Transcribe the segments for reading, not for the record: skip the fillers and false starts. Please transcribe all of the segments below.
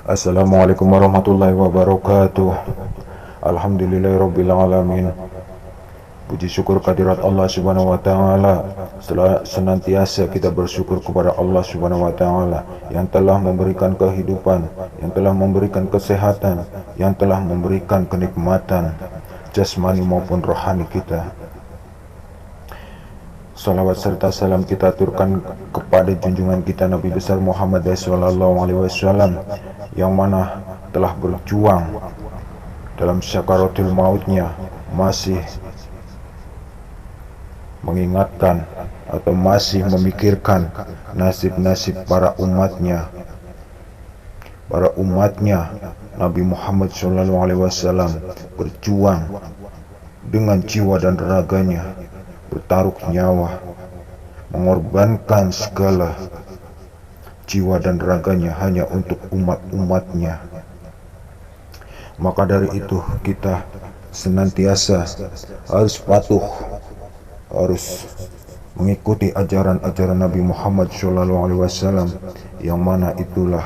Assalamualaikum warahmatullahi wabarakatuh. Alhamdulillahirabbil alamin. Puji syukur kehadirat Allah Subhanahu wa taala. Senantiasa kita bersyukur kepada Allah Subhanahu wa taala yang telah memberikan kehidupan, yang telah memberikan kesehatan, yang telah memberikan kenikmatan jasmani maupun rohani kita. Salawat serta salam kita aturkan kepada junjungan kita Nabi besar Muhammad SAW, yang mana telah berjuang dalam syakaratul mautnya, masih mengingatkan atau masih memikirkan nasib-nasib para umatnya Nabi Muhammad SAW berjuang dengan jiwa dan raganya, bertaruh nyawa, mengorbankan segala jiwa dan raganya hanya untuk umat-umatnya. Maka dari itu kita senantiasa harus patuh, harus mengikuti ajaran-ajaran Nabi Muhammad SAW, yang mana itulah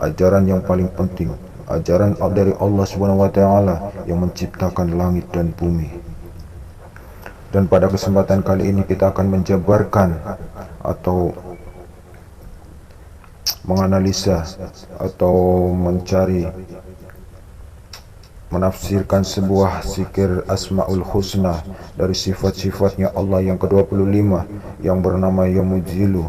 ajaran yang paling penting, ajaran dari Allah Subhanahu wa taala yang menciptakan langit dan bumi. Dan pada kesempatan kali ini kita akan menjabarkan atau menganalisa atau menafsirkan sebuah zikir Asmaul Husna dari sifat-sifatnya Allah yang ke-25 yang bernama Ya Mujilu.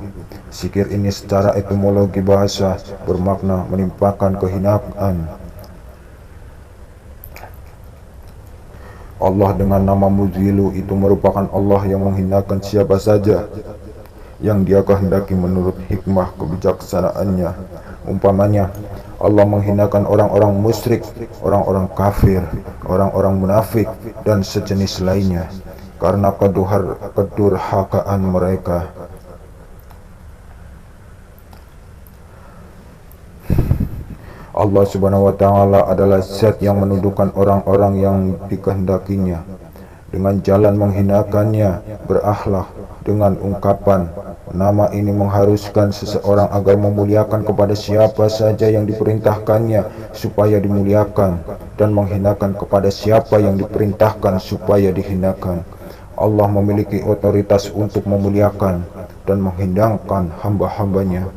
Zikir ini secara etimologi bahasa bermakna menimpakan kehinaan. Allah dengan nama Mujilu itu merupakan Allah yang menghinakan siapa saja yang Dia kehendaki menurut hikmah kebijaksanaannya. Umpamanya, Allah menghinakan orang-orang musyrik, orang-orang kafir, orang-orang munafik, dan sejenis lainnya karena kedurhakaan mereka. Allah Subhanahu wa taala adalah zat yang menundukkan orang-orang yang dikehendakinya dengan jalan menghinakannya, berakhlak dengan ungkapan nama ini mengharuskan seseorang agar memuliakan kepada siapa saja yang diperintahkannya supaya dimuliakan, dan menghinakan kepada siapa yang diperintahkan supaya dihinakan. Allah memiliki otoritas untuk memuliakan dan menghinakan hamba-hambanya.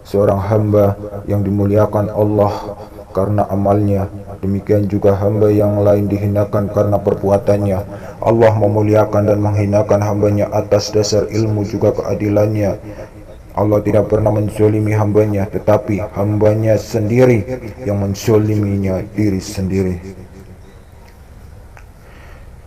Seorang hamba yang dimuliakan Allah karena amalnya, demikian juga hamba yang lain dihinakan karena perbuatannya. Allah memuliakan dan menghinakan hambanya atas dasar ilmu juga keadilannya. Allah tidak pernah menzolimi hambanya, tetapi hambanya sendiri yang menzoliminya diri sendiri.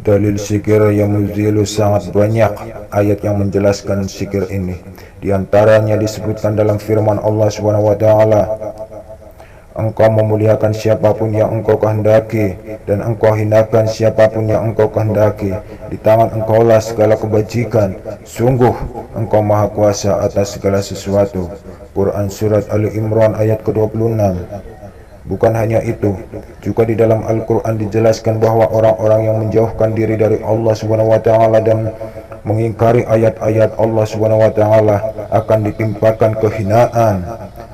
Dalil zikir Ya Mujilu sangat banyak ayat yang menjelaskan zikir ini. Di antaranya disebutkan dalam firman Allah Subhanahu wa taala, engkau memuliakan siapapun yang engkau kehendaki, dan engkau hinakan siapapun yang engkau kehendaki. Di tangan engkaulah segala kebajikan. Sungguh engkau maha kuasa atas segala sesuatu. Quran Surat Ali Imran ayat ke-26. Bukan hanya itu, juga di dalam Al-Quran dijelaskan bahwa orang-orang yang menjauhkan diri dari Allah Subhanahu wa taala dan mengingkari ayat-ayat Allah Subhanahu wa taala akan ditimpakan kehinaan.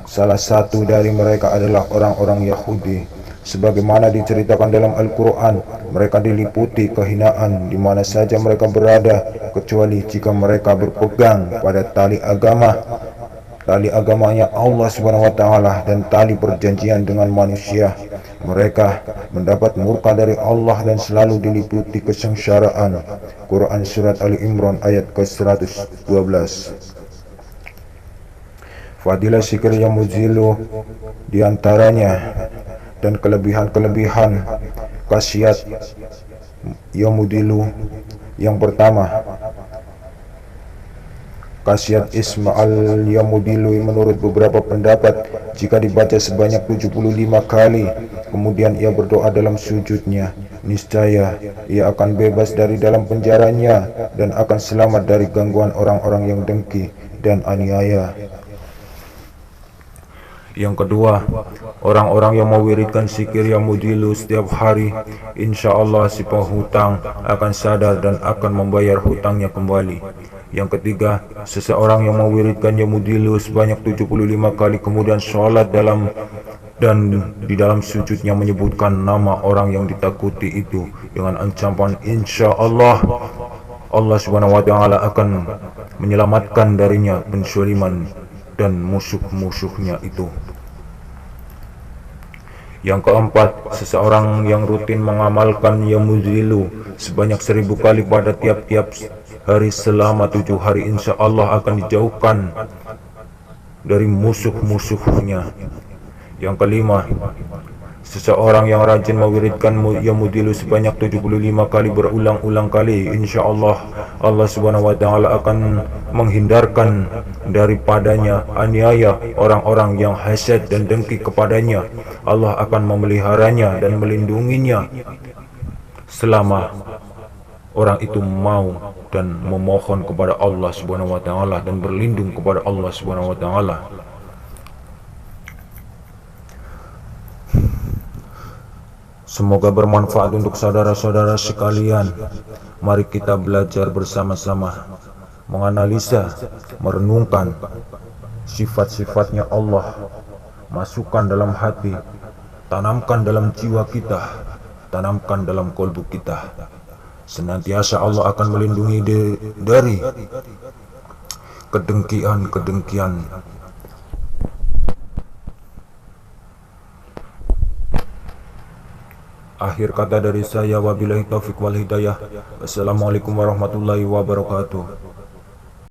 Salah satu dari mereka adalah orang-orang Yahudi. Sebagaimana diceritakan dalam Al-Quran, mereka diliputi kehinaan di mana saja mereka berada, kecuali jika mereka berpegang pada tali agamanya Allah Subhanahu wa taala dan tali perjanjian dengan manusia. Mereka mendapat murka dari Allah dan selalu diliputi kesengsaraan. Quran Surat Ali Imran ayat ke-112. Fadilah zikir Ya Mujilu diantaranya, dan kelebihan-kelebihan khasiat Ya Mujilu. Yang pertama, khasiat Ismail Ya Mujilu menurut beberapa pendapat, jika dibaca sebanyak 75 kali, kemudian ia berdoa dalam sujudnya, niscaya ia akan bebas dari dalam penjaranya dan akan selamat dari gangguan orang-orang yang dengki dan aniaya. Yang kedua, orang-orang yang mewiridkan zikir yang mudilu setiap hari, insya Allah si penghutang akan sadar dan akan membayar hutangnya kembali. Yang ketiga, seseorang yang mewiridkan yang mudilu sebanyak 75 kali kemudian sholat dan di dalam sujudnya menyebutkan nama orang yang ditakuti itu dengan ancaman insya Allah Subhanahu wa ta'ala akan menyelamatkan darinya pensyuliman dan musuh-musuhnya itu. Yang keempat, seseorang yang rutin mengamalkan yamuzilu sebanyak 1000 kali pada tiap-tiap hari selama 7 hari, insya Allah akan dijauhkan dari musuh-musuhnya. Yang kelima, seseorang yang rajin mewiridkan yamudilu sebanyak 75 kali berulang-ulang kali, insya Allah Subhanahu wa ta'ala akan menghindarkan daripadanya aniaya orang-orang yang hasad dan dengki kepadanya. Allah akan memeliharanya dan melindunginya selama orang itu mau dan memohon kepada Allah Subhanahu wa ta'ala dan berlindung kepada Allah Subhanahu wa ta'ala. Semoga bermanfaat untuk saudara-saudara sekalian. Mari kita belajar bersama-sama menganalisa, merenungkan sifat-sifatnya Allah, masukkan dalam hati, tanamkan dalam jiwa kita, tanamkan dalam kolbu kita. Senantiasa Allah akan melindungi dari kedengkian. Akhir kata dari saya, wabillahi taufik wal hidayah. Wassalamualaikum warahmatullahi wabarakatuh.